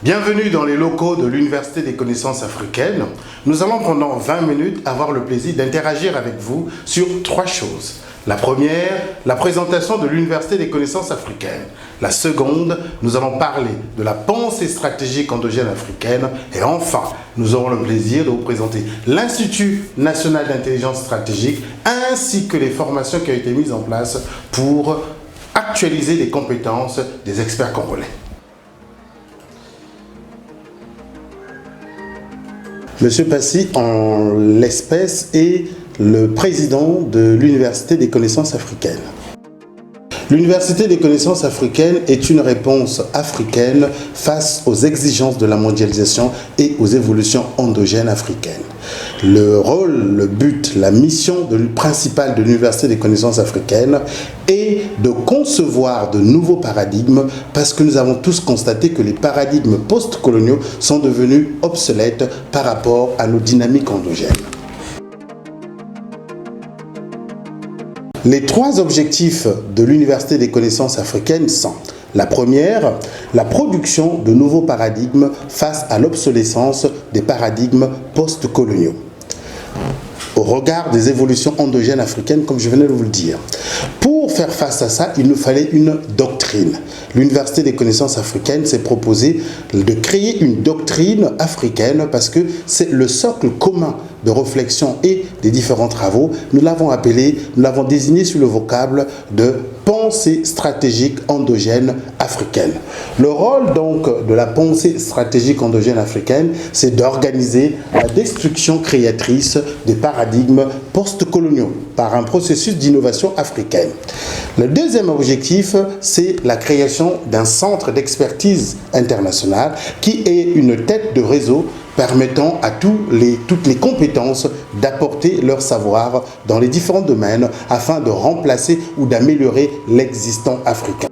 Bienvenue dans les locaux de l'Université des connaissances africaines. Nous allons pendant 20 minutes avoir le plaisir d'interagir avec vous sur 3 choses. La première, la présentation de l'Université des connaissances africaines. La seconde, nous allons parler de la pensée stratégique endogène africaine. Et enfin, nous aurons le plaisir de vous présenter l'Institut national d'intelligence stratégique ainsi que les formations qui ont été mises en place pour actualiser les compétences des experts congolais. Monsieur Passy, en l'espèce, est le président de l'Université des connaissances africaines. L'Université des connaissances africaines est une réponse africaine face aux exigences de la mondialisation et aux évolutions endogènes africaines. Le rôle, le but, la mission principale de l'Université des connaissances africaines est de concevoir de nouveaux paradigmes parce que nous avons tous constaté que les paradigmes post-coloniaux sont devenus obsolètes par rapport à nos dynamiques endogènes. Les 3 objectifs de l'Université des connaissances africaines sont: la première, la production de nouveaux paradigmes face à l'obsolescence des paradigmes post-coloniaux, au regard des évolutions endogènes africaines, comme je venais de vous le dire. Pour faire face à ça, il nous fallait une doctrine. L'Université des connaissances africaines s'est proposé de créer une doctrine africaine parce que c'est le socle commun de réflexion et des différents travaux. Nous l'avons appelé, nous l'avons désigné sous le vocable de pensée stratégique endogène africaine. Le rôle donc de la pensée stratégique endogène africaine, c'est d'organiser la destruction créatrice des paradigmes post-coloniaux par un processus d'innovation africaine. Le deuxième objectif, c'est la création d'un centre d'expertise internationale qui est une tête de réseau permettant à toutes les compétences d'apporter leur savoir dans les différents domaines afin de remplacer ou d'améliorer l'existant africain.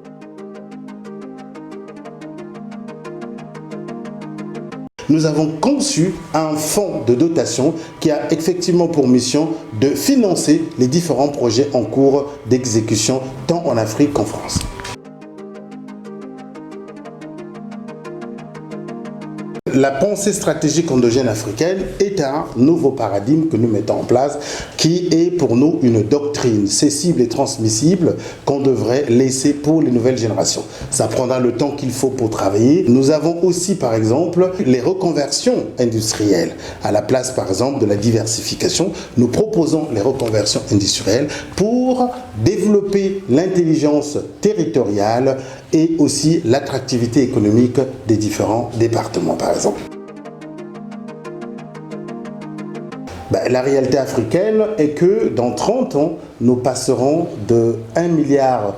Nous avons conçu un fonds de dotation qui a effectivement pour mission de financer les différents projets en cours d'exécution tant en Afrique qu'en France. La pensée stratégique endogène africaine est un nouveau paradigme que nous mettons en place qui est pour nous une doctrine cessible et transmissible qu'on devrait laisser pour les nouvelles générations. Ça prendra le temps qu'il faut pour travailler. Nous avons aussi par exemple les reconversions industrielles. À la place par exemple de la diversification, nous proposons les reconversions industrielles pour développer l'intelligence territoriale et aussi l'attractivité économique des différents départements par exemple. La réalité africaine est que dans 30 ans, nous passerons de 1,450 milliard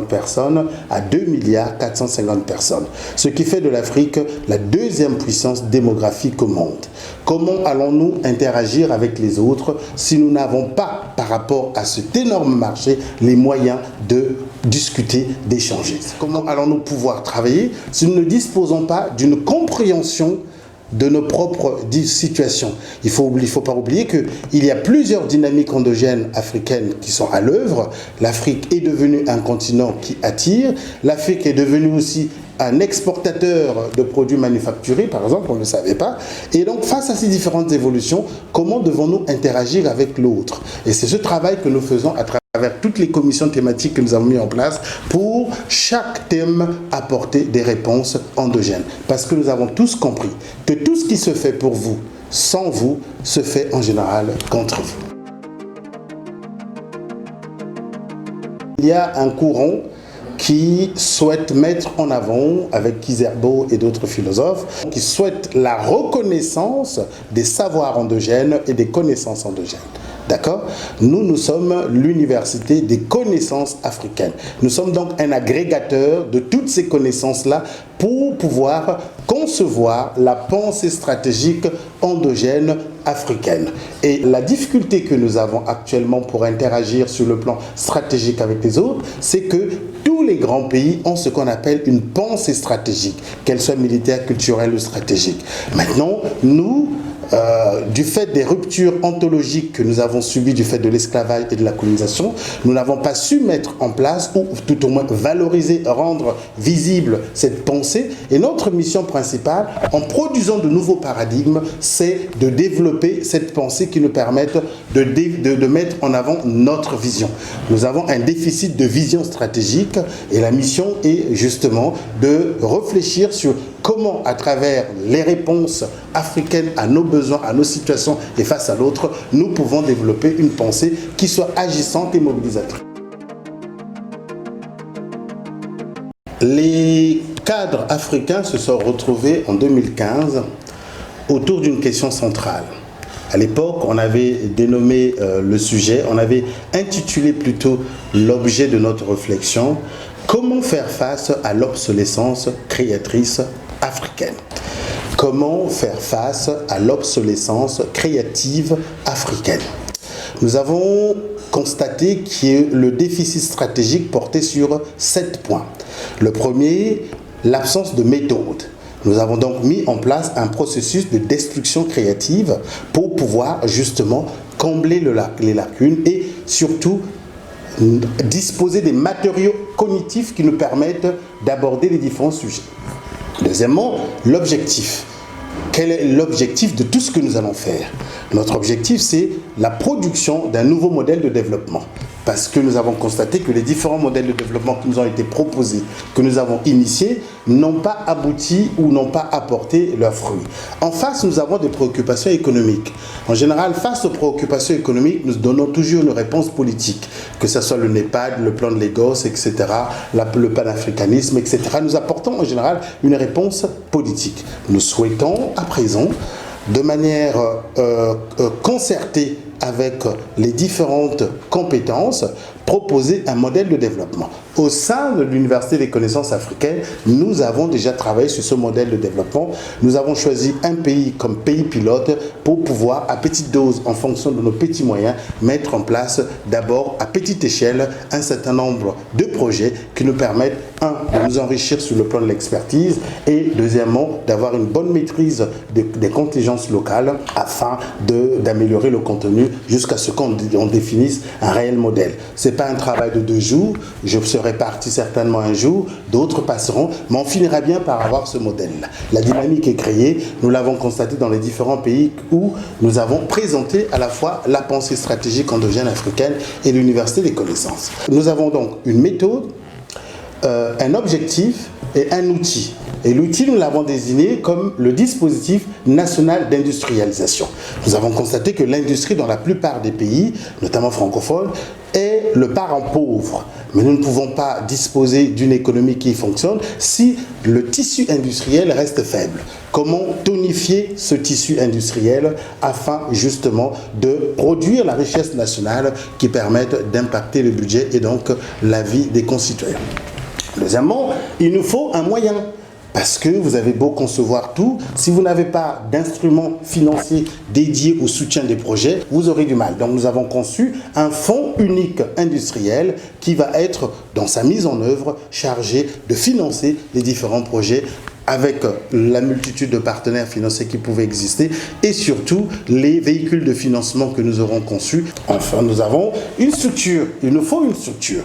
personnes à 2,450 milliards personnes. Ce qui fait de l'Afrique la 2e puissance démographique au monde. Comment allons-nous interagir avec les autres si nous n'avons pas, par rapport à cet énorme marché, les moyens de discuter, d'échanger? Comment allons-nous pouvoir travailler si nous ne disposons pas d'une compréhension de nos propres situations? Il ne faut pas oublier qu'il y a plusieurs dynamiques endogènes africaines qui sont à l'œuvre. L'Afrique est devenue un continent qui attire. L'Afrique est devenue aussi un exportateur de produits manufacturés, par exemple, on ne le savait pas. Et donc, face à ces différentes évolutions, comment devons-nous interagir avec l'autre? Et c'est ce travail que nous faisons à travers toutes les commissions thématiques que nous avons mis en place pour chaque thème apporter des réponses endogènes. Parce que nous avons tous compris que tout ce qui se fait pour vous, sans vous, se fait en général contre vous. Il y a un courant qui souhaite mettre en avant, avec Kizerbo et d'autres philosophes, qui souhaite la reconnaissance des savoirs endogènes et des connaissances endogènes. D'accord? Nous sommes l'université des connaissances africaines. Nous sommes donc un agrégateur de toutes ces connaissances-là pour pouvoir concevoir la pensée stratégique endogène africaine. Et la difficulté que nous avons actuellement pour interagir sur le plan stratégique avec les autres, c'est que tous les grands pays ont ce qu'on appelle une pensée stratégique, qu'elle soit militaire, culturelle ou stratégique. Maintenant, nous du fait des ruptures ontologiques que nous avons subies du fait de l'esclavage et de la colonisation, nous n'avons pas su mettre en place ou tout au moins valoriser, rendre visible cette pensée. Et notre mission principale, en produisant de nouveaux paradigmes, c'est de développer cette pensée qui nous permette de mettre en avant notre vision. Nous avons un déficit de vision stratégique et la mission est justement de réfléchir sur comment, à travers les réponses africaines à nos besoins, à nos situations et face à l'autre, nous pouvons développer une pensée qui soit agissante et mobilisatrice. Les cadres africains se sont retrouvés en 2015 autour d'une question centrale. À l'époque, on avait dénommé le sujet, on avait intitulé plutôt l'objet de notre réflexion « Comment faire face à l'obsolescence créatrice africaine ?» Comment faire face à l'obsolescence créative africaine? Nous avons constaté que le déficit stratégique portait sur 7 points. Le premier, l'absence de méthode. Nous avons donc mis en place un processus de destruction créative pour pouvoir justement combler les lacunes et surtout disposer des matériaux cognitifs qui nous permettent d'aborder les différents sujets. Deuxièmement, l'objectif. Quel est l'objectif de tout ce que nous allons faire? Notre objectif, c'est la production d'un nouveau modèle de développement. Parce que nous avons constaté que les différents modèles de développement qui nous ont été proposés, que nous avons initiés, n'ont pas abouti ou n'ont pas apporté leurs fruits. En face, nous avons des préoccupations économiques. En général, face aux préoccupations économiques, nous donnons toujours une réponse politique, que ce soit le NEPAD, le plan de Lagos, etc., le panafricanisme, etc. Nous apportons en général une réponse politique. Nous souhaitons à présent, de manière concertée avec les différentes compétences, proposer un modèle de développement. Au sein de l'Université des connaissances africaines, nous avons déjà travaillé sur ce modèle de développement. Nous avons choisi un pays comme pays pilote pour pouvoir, à petite dose, en fonction de nos petits moyens, mettre en place d'abord à petite échelle un certain nombre de projets qui nous permettent, un, de nous enrichir sur le plan de l'expertise et deuxièmement, d'avoir une bonne maîtrise des contingences locales afin d'améliorer le contenu jusqu'à ce qu'on définisse un réel modèle. Ce n'est pas un travail de 2 jours, je serai parti certainement un jour, d'autres passeront, mais on finira bien par avoir ce modèle-là. La dynamique est créée, nous l'avons constaté dans les différents pays où nous avons présenté à la fois la pensée stratégique endogène africaine et l'Université des connaissances. Nous avons donc une méthode, un objectif et un outil. Et l'outil, nous l'avons désigné comme le dispositif national d'industrialisation. Nous avons constaté que l'industrie dans la plupart des pays, notamment francophones, est le parent pauvre. Mais nous ne pouvons pas disposer d'une économie qui fonctionne si le tissu industriel reste faible. Comment tonifier ce tissu industriel afin justement de produire la richesse nationale qui permette d'impacter le budget et donc la vie des concitoyens. Deuxièmement, il nous faut un moyen. Parce que vous avez beau concevoir tout, si vous n'avez pas d'instruments financiers dédiés au soutien des projets, vous aurez du mal. Donc nous avons conçu un fonds unique industriel qui va être, dans sa mise en œuvre, chargé de financer les différents projets avec la multitude de partenaires financiers qui pouvaient exister et surtout les véhicules de financement que nous aurons conçus. Enfin, nous avons une structure, il nous faut une structure.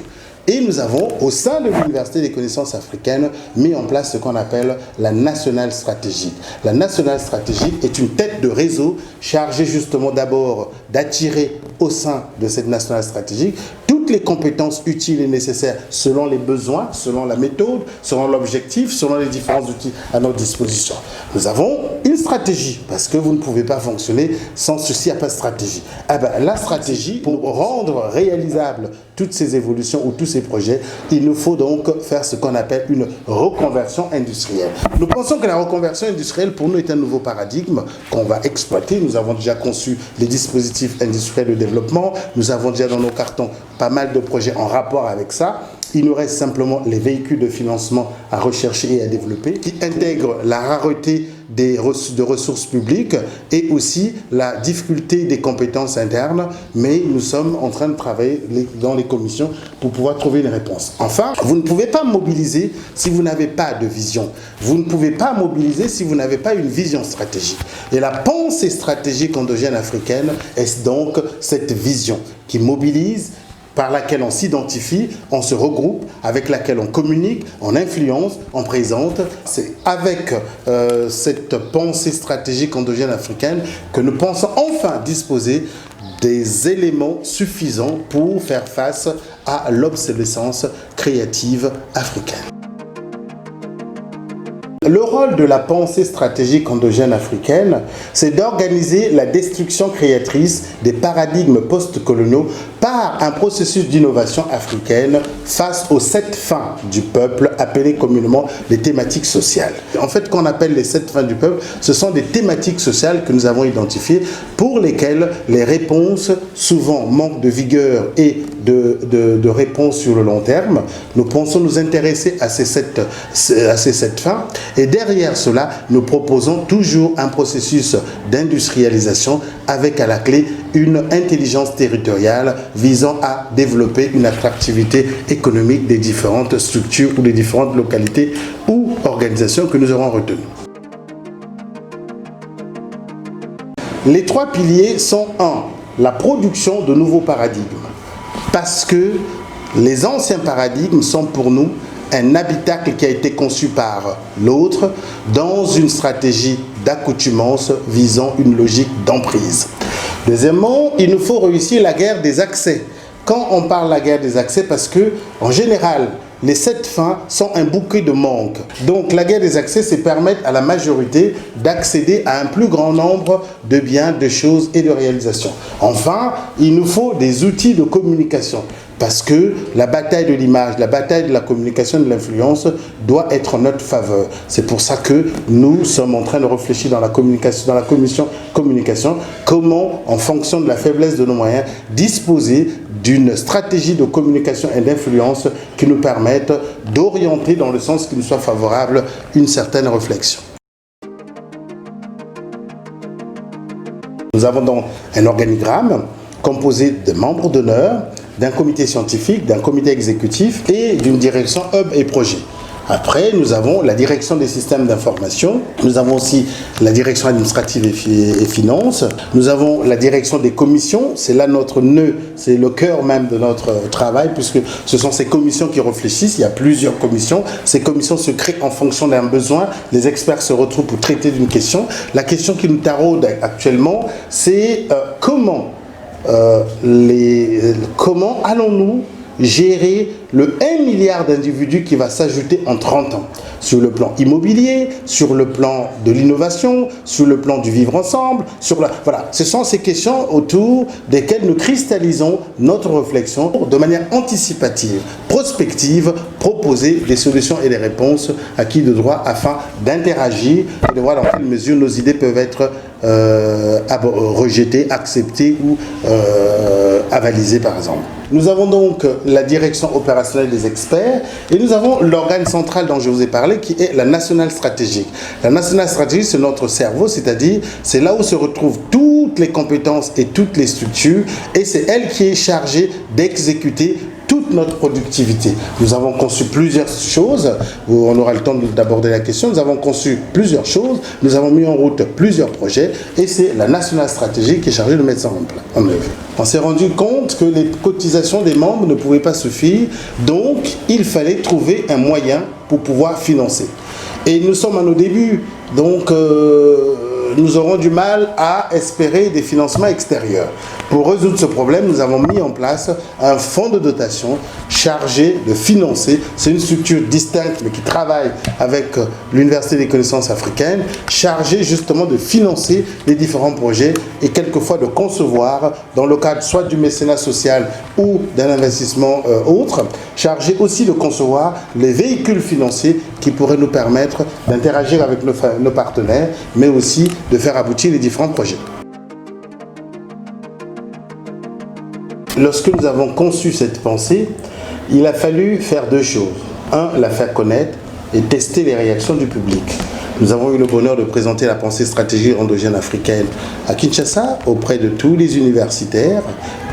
Et nous avons, au sein de l'Université des connaissances africaines, mis en place ce qu'on appelle la nationale stratégique. La nationale stratégique est une tête de réseau chargée justement d'abord d'attirer au sein de cette nationale stratégique toutes les compétences utiles et nécessaires selon les besoins, selon la méthode, selon l'objectif, selon les différents outils à notre disposition. Nous avons une stratégie, parce que vous ne pouvez pas fonctionner sans ceci, il n'y a pas de stratégie. La stratégie, pour rendre réalisables toutes ces évolutions ou tous ces projets, il nous faut donc faire ce qu'on appelle une reconversion industrielle. Nous pensons que la reconversion industrielle, pour nous, est un nouveau paradigme qu'on va exploiter. Nous avons déjà conçu les dispositifs industriels de développement. Nous avons déjà dans nos cartons pas mal de projets en rapport avec ça. Il nous reste simplement les véhicules de financement à rechercher et à développer, qui intègrent la rareté de ressources publiques et aussi la difficulté des compétences internes, mais nous sommes en train de travailler dans les commissions pour pouvoir trouver une réponse. Enfin, vous ne pouvez pas mobiliser si vous n'avez pas de vision. Vous ne pouvez pas mobiliser si vous n'avez pas une vision stratégique. Et la pensée stratégique endogène africaine est donc cette vision qui mobilise, par laquelle on s'identifie, on se regroupe, avec laquelle on communique, on influence, on présente. C'est avec cette pensée stratégique endogène africaine que nous pensons enfin disposer des éléments suffisants pour faire face à l'obsolescence créative africaine. Le rôle de la pensée stratégique endogène africaine, c'est d'organiser la destruction créatrice des paradigmes post-coloniaux par un processus d'innovation africaine face aux 7 fins du peuple, appelées communément les thématiques sociales. En fait, qu'on appelle les 7 fins du peuple, ce sont des thématiques sociales que nous avons identifiées pour lesquelles les réponses souvent manquent de vigueur et de réponses sur le long terme. Nous pensons nous intéresser à ces 7 fins. Et derrière cela, nous proposons toujours un processus d'industrialisation avec à la clé une intelligence territoriale visant à développer une attractivité économique des différentes structures ou des différentes localités ou organisations que nous aurons retenues. Les 3 piliers sont 1. La production de nouveaux paradigmes. Parce que les anciens paradigmes sont pour nous un habitacle qui a été conçu par l'autre dans une stratégie d'accoutumance visant une logique d'emprise. Deuxièmement, il nous faut réussir la guerre des accès. Quand on parle de la guerre des accès, parce que en général, les 7 fins sont un bouquet de manques. Donc la guerre des accès, c'est permettre à la majorité d'accéder à un plus grand nombre de biens, de choses et de réalisations. Enfin, il nous faut des outils de communication. Parce que la bataille de l'image, la bataille de la communication et de l'influence doit être en notre faveur. C'est pour ça que nous sommes en train de réfléchir dans la commission communication, comment, en fonction de la faiblesse de nos moyens, disposer d'une stratégie de communication et d'influence qui nous permette d'orienter dans le sens qui nous soit favorable une certaine réflexion. Nous avons donc un organigramme composé de membres d'honneur, d'un comité scientifique, d'un comité exécutif et d'une direction hub et projet. Après, nous avons la direction des systèmes d'information, nous avons aussi la direction administrative et finances, nous avons la direction des commissions, c'est là notre nœud, c'est le cœur même de notre travail, puisque ce sont ces commissions qui réfléchissent, il y a plusieurs commissions, ces commissions se créent en fonction d'un besoin, les experts se retrouvent pour traiter d'une question. La question qui nous taraude actuellement, c'est comment allons-nous gérer le 1 milliard d'individus qui va s'ajouter en 30 ans sur le plan immobilier, sur le plan de l'innovation, sur le plan du vivre ensemble, voilà, ce sont ces questions autour desquelles nous cristallisons notre réflexion de manière anticipative, prospective, proposer des solutions et des réponses acquises de droit afin d'interagir et de voir dans quelle mesure nos idées peuvent être rejetées, acceptées ou avalisées par exemple. Nous avons donc la direction opérationnelle des experts et nous avons l'organe central dont je vous ai parlé qui est la nationale stratégique. La nationale stratégique, c'est notre cerveau, c'est-à-dire c'est là où se retrouvent toutes les compétences et toutes les structures et c'est elle qui est chargée d'exécuter toute notre productivité. Nous avons conçu plusieurs choses, on aura le temps d'aborder la question, nous avons conçu plusieurs choses, nous avons mis en route plusieurs projets et c'est la nationale stratégique qui est chargée de mettre ça en œuvre. On s'est rendu compte que les cotisations des membres ne pouvaient pas suffire, donc il fallait trouver un moyen pour pouvoir financer. Et nous sommes à nos débuts, donc nous aurons du mal à espérer des financements extérieurs. Pour résoudre ce problème, nous avons mis en place un fonds de dotation chargé de financer. C'est une structure distincte mais qui travaille avec l'Université des connaissances africaines, chargée justement de financer les différents projets et quelquefois de concevoir, dans le cadre soit du mécénat social ou d'un investissement autre, chargé aussi de concevoir les véhicules financiers qui pourraient nous permettre d'interagir avec nos partenaires, mais aussi de faire aboutir les différents projets. Lorsque nous avons conçu cette pensée, Il a fallu faire deux choses. Un, la faire connaître et tester les réactions du public. Nous avons eu le bonheur de présenter la pensée stratégique endogène africaine à Kinshasa auprès de tous les universitaires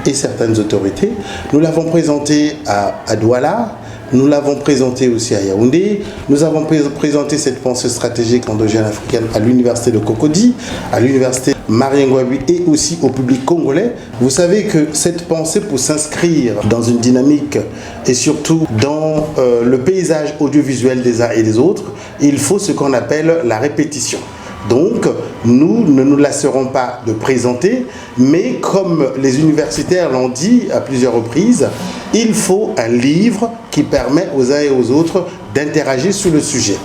et certaines autorités. Nous l'avons présentée à Douala, nous l'avons présentée aussi à Yaoundé, nous avons présenté cette pensée stratégique endogène africaine à l'université de Cocody, à l'université Marien Ngouabi et aussi au public congolais. Vous savez que cette pensée, pour s'inscrire dans une dynamique et surtout dans le paysage audiovisuel des uns et des autres, il faut ce qu'on appelle la répétition. Donc, nous ne nous lasserons pas de présenter, mais comme les universitaires l'ont dit à plusieurs reprises, il faut un livre qui permet aux uns et aux autres d'interagir sur le sujet.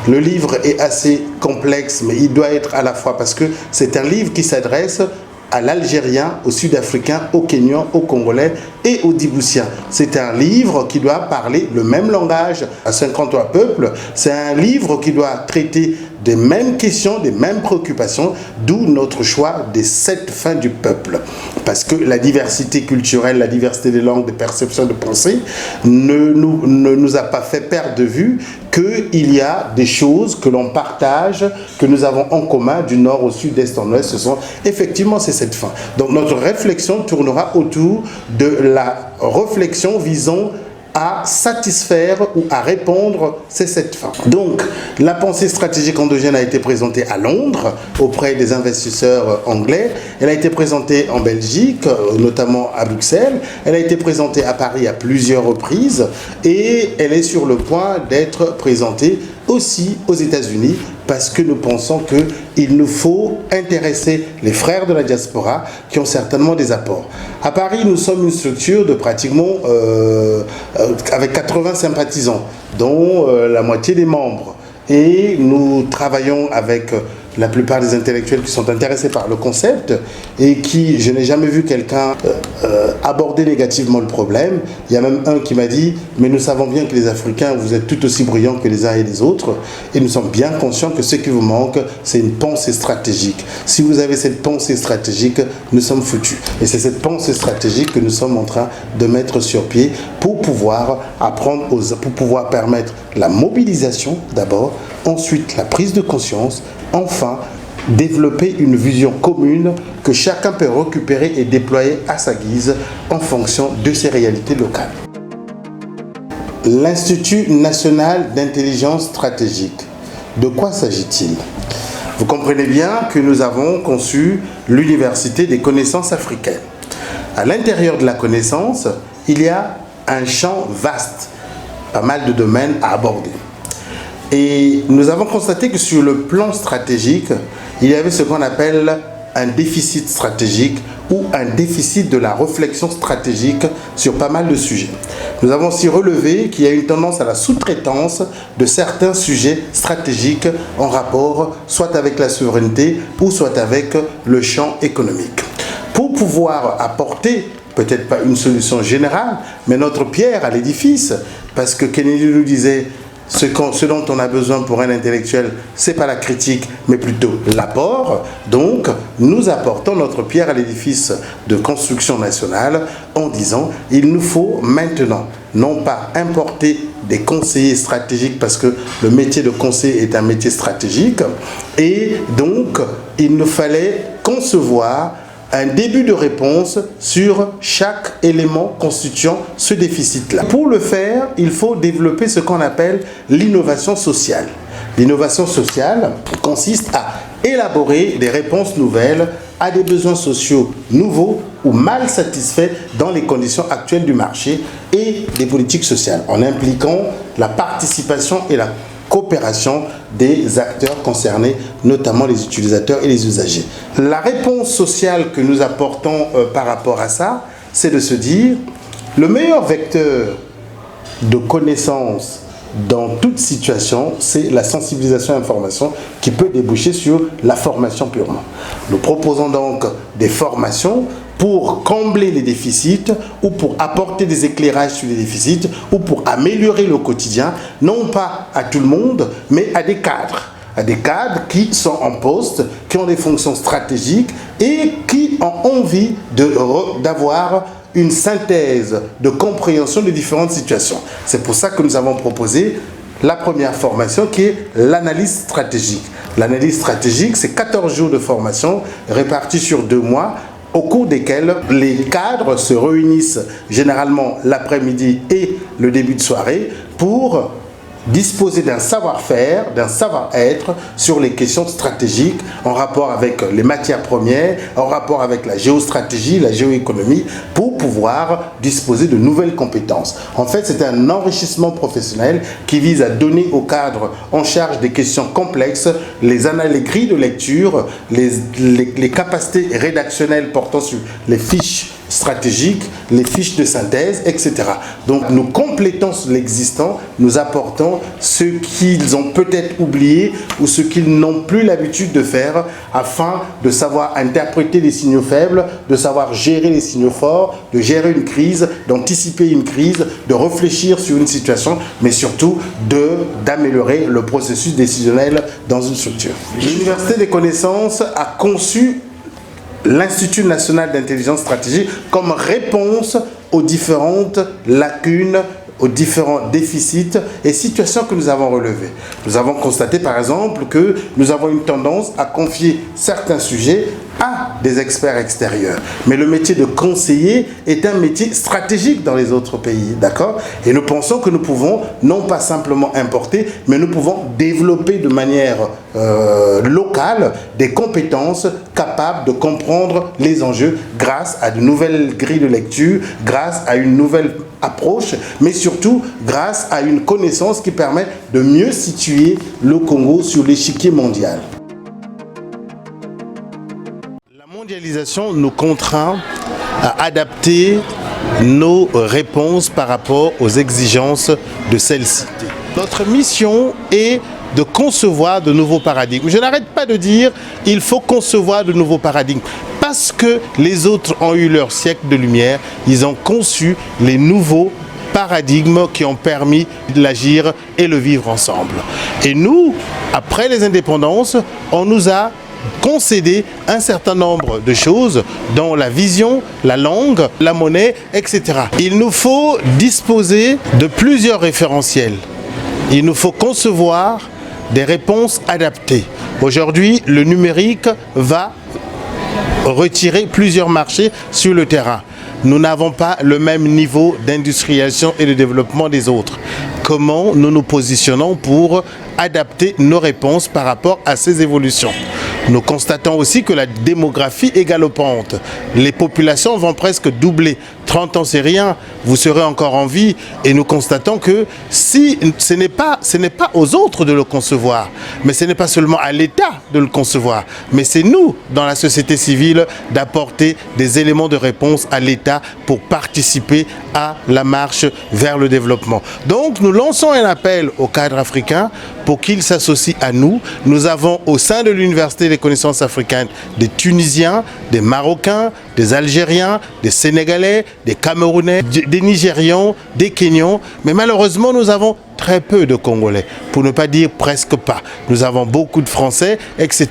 Le livre est assez complexe, mais il doit être à la fois, parce que c'est un livre qui s'adresse à l'Algérien, au Sud-Africain, au Kenyan, au Congolais et au Djiboutien. C'est un livre qui doit parler le même langage à 53 peuples. C'est un livre qui doit traiter des mêmes questions, des mêmes préoccupations, d'où notre choix des 7 fins du peuple. Parce que la diversité culturelle, la diversité des langues, des perceptions, de pensée ne nous a pas fait perdre de vue qu'il y a des choses que l'on partage, que nous avons en commun du nord au sud, d'est en ouest. Ce sont effectivement ces 7 fins. Donc notre réflexion tournera autour de la réflexion visant à satisfaire ou à répondre ces 7 fins. Donc, la pensée stratégique endogène a été présentée à Londres auprès des investisseurs anglais. Elle a été présentée en Belgique, notamment à Bruxelles. Elle a été présentée à Paris à plusieurs reprises et elle est sur le point d'être présentée aussi aux États-Unis, parce que nous pensons qu'il nous faut intéresser les frères de la diaspora qui ont certainement des apports. À Paris, nous sommes une structure de pratiquement avec 80 sympathisants, dont la moitié des membres. Et nous travaillons avec la plupart des intellectuels qui sont intéressés par le concept et qui, je n'ai jamais vu quelqu'un aborder négativement le problème. Il y a même un qui m'a dit, mais nous savons bien que les Africains, vous êtes tout aussi brillants que les uns et les autres, et nous sommes bien conscients que ce qui vous manque, c'est une pensée stratégique. Si vous avez cette pensée stratégique, nous sommes foutus. Et c'est cette pensée stratégique que nous sommes en train de mettre sur pied pour pouvoir apprendre, pour pouvoir permettre la mobilisation d'abord, ensuite la prise de conscience, enfin, développer une vision commune que chacun peut récupérer et déployer à sa guise en fonction de ses réalités locales. L'Institut national d'intelligence stratégique. De quoi s'agit-il? Vous comprenez bien que nous avons conçu l'Université des connaissances africaines. À l'intérieur de la connaissance, il y a un champ vaste, pas mal de domaines à aborder. Et nous avons constaté que sur le plan stratégique, il y avait ce qu'on appelle un déficit stratégique ou un déficit de la réflexion stratégique sur pas mal de sujets. Nous avons aussi relevé qu'il y a une tendance à la sous-traitance de certains sujets stratégiques en rapport soit avec la souveraineté ou soit avec le champ économique. Pour pouvoir apporter peut-être pas une solution générale, mais notre pierre à l'édifice, parce que Kennedy nous disait ce dont on a besoin pour un intellectuel, ce n'est pas la critique, mais plutôt l'apport. Donc, nous apportons notre pierre à l'édifice de construction nationale en disant il nous faut maintenant, non pas importer des conseillers stratégiques, parce que le métier de conseiller est un métier stratégique, et donc, il nous fallait concevoir un début de réponse sur chaque élément constituant ce déficit-là. Pour le faire, il faut développer ce qu'on appelle l'innovation sociale. L'innovation sociale consiste à élaborer des réponses nouvelles à des besoins sociaux nouveaux ou mal satisfaits dans les conditions actuelles du marché et des politiques sociales, en impliquant la participation et la coopération des acteurs concernés, notamment les utilisateurs et les usagers. La réponse sociale que nous apportons par rapport à ça, c'est de se dire le meilleur vecteur de connaissance dans toute situation, c'est la sensibilisation à l'information qui peut déboucher sur la formation purement. Nous proposons donc des formations pour combler les déficits ou pour apporter des éclairages sur les déficits ou pour améliorer le quotidien, non pas à tout le monde, mais à des cadres qui sont en poste, qui ont des fonctions stratégiques et qui ont envie d'avoir une synthèse de compréhension des différentes situations. C'est pour ça que nous avons proposé la première formation qui est l'analyse stratégique. L'analyse stratégique, c'est 14 jours de formation répartis sur 2 mois, au cours desquels les cadres se réunissent généralement l'après-midi et le début de soirée pour disposer d'un savoir-faire, d'un savoir-être sur les questions stratégiques en rapport avec les matières premières, en rapport avec la géostratégie, la géoéconomie, pour pouvoir disposer de nouvelles compétences. En fait, c'est un enrichissement professionnel qui vise à donner aux cadres en charge des questions complexes les grilles de lecture, les capacités rédactionnelles portant sur les fiches stratégiques, les fiches de synthèse, etc. Donc nous complétons l'existant, nous apportons ce qu'ils ont peut-être oublié ou ce qu'ils n'ont plus l'habitude de faire afin de savoir interpréter les signaux faibles, de savoir gérer les signaux forts, de gérer une crise, d'anticiper une crise, de réfléchir sur une situation, mais surtout d'améliorer le processus décisionnel dans une structure. L'Université des connaissances a conçu l'Institut national d'intelligence stratégique comme réponse aux différentes lacunes, aux différents déficits et situations que nous avons relevés. Nous avons constaté par exemple que nous avons une tendance à confier certains sujets à des experts extérieurs. Mais le métier de conseiller est un métier stratégique dans les autres pays, d'accord? Et nous pensons que nous pouvons non pas simplement importer, mais nous pouvons développer de manière locale des compétences capables de comprendre les enjeux grâce à de nouvelles grilles de lecture, grâce à une nouvelle approche, mais surtout grâce à une connaissance qui permet de mieux situer le Congo sur l'échiquier mondial. La mondialisation nous contraint à adapter nos réponses par rapport aux exigences de celle-ci. Notre mission est de concevoir de nouveaux paradigmes. Je n'arrête pas de dire il faut concevoir de nouveaux paradigmes. Parce que les autres ont eu leur siècle de lumière, ils ont conçu les nouveaux paradigmes qui ont permis de l'agir et le vivre ensemble. Et nous, après les indépendances, on nous a concédé un certain nombre de choses, dont la vision, la langue, la monnaie, etc. Il nous faut disposer de plusieurs référentiels. Il nous faut concevoir des réponses adaptées. Aujourd'hui, le numérique va retirer plusieurs marchés sur le terrain. Nous n'avons pas le même niveau d'industrialisation et de développement des autres. Comment nous nous positionnons pour adapter nos réponses par rapport à ces évolutions? Nous constatons aussi que la démographie est galopante. Les populations vont presque doubler. 30 ans, c'est rien, vous serez encore en vie. Et nous constatons que si ce n'est pas aux autres de le concevoir, mais ce n'est pas seulement à l'État de le concevoir, mais c'est nous, dans la société civile, d'apporter des éléments de réponse à l'État pour participer à la marche vers le développement. Donc, nous lançons un appel aux cadres africains pour qu'ils s'associent à nous. Nous avons au sein de l'Université des connaissances africaines des Tunisiens, des Marocains, des Algériens, des Sénégalais, des Camerounais, des Nigérians, des Kenyans. Mais malheureusement, nous avons très peu de Congolais, pour ne pas dire presque pas. Nous avons beaucoup de Français, etc.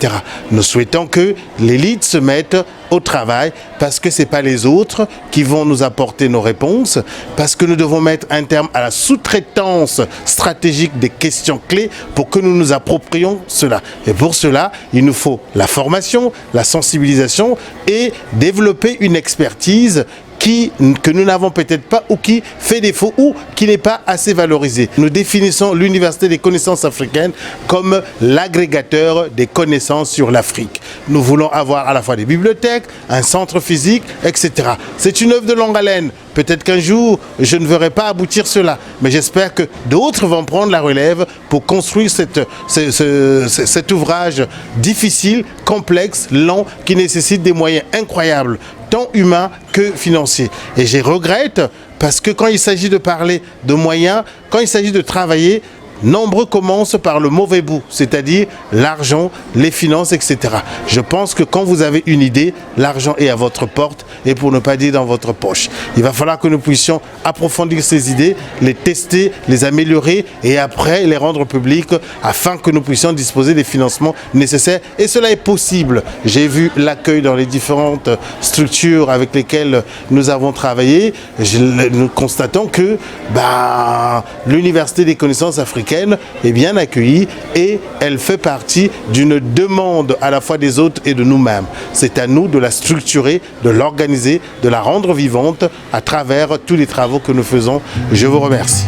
Nous souhaitons que l'élite se mette au travail parce que ce n'est pas les autres qui vont nous apporter nos réponses, parce que nous devons mettre un terme à la sous-traitance stratégique des questions clés pour que nous nous approprions cela. Et pour cela, il nous faut la formation, la sensibilisation et développer une expertise que nous n'avons peut-être pas ou qui fait défaut ou qui n'est pas assez valorisé. Nous définissons l'Université des connaissances africaines comme l'agrégateur des connaissances sur l'Afrique. Nous voulons avoir à la fois des bibliothèques, un centre physique, etc. C'est une œuvre de longue haleine. Peut-être qu'un jour, je ne verrai pas aboutir cela, mais j'espère que d'autres vont prendre la relève pour construire cet ouvrage difficile, complexe, lent, qui nécessite des moyens incroyables, tant humains que financiers. Et je regrette parce que quand il s'agit de parler de moyens, quand il s'agit de travailler, nombreux commencent par le mauvais bout, c'est-à-dire l'argent, les finances, etc. Je pense que quand vous avez une idée, l'argent est à votre porte et pour ne pas dire dans votre poche. Il va falloir que nous puissions approfondir ces idées, les tester, les améliorer et après les rendre publiques afin que nous puissions disposer des financements nécessaires. Et cela est possible. J'ai vu l'accueil dans les différentes structures avec lesquelles nous avons travaillé. Nous constatons que l'Université des connaissances africaines est bien accueillie et elle fait partie d'une demande à la fois des autres et de nous-mêmes. C'est à nous de la structurer, de l'organiser, de la rendre vivante à travers tous les travaux que nous faisons. Je vous remercie.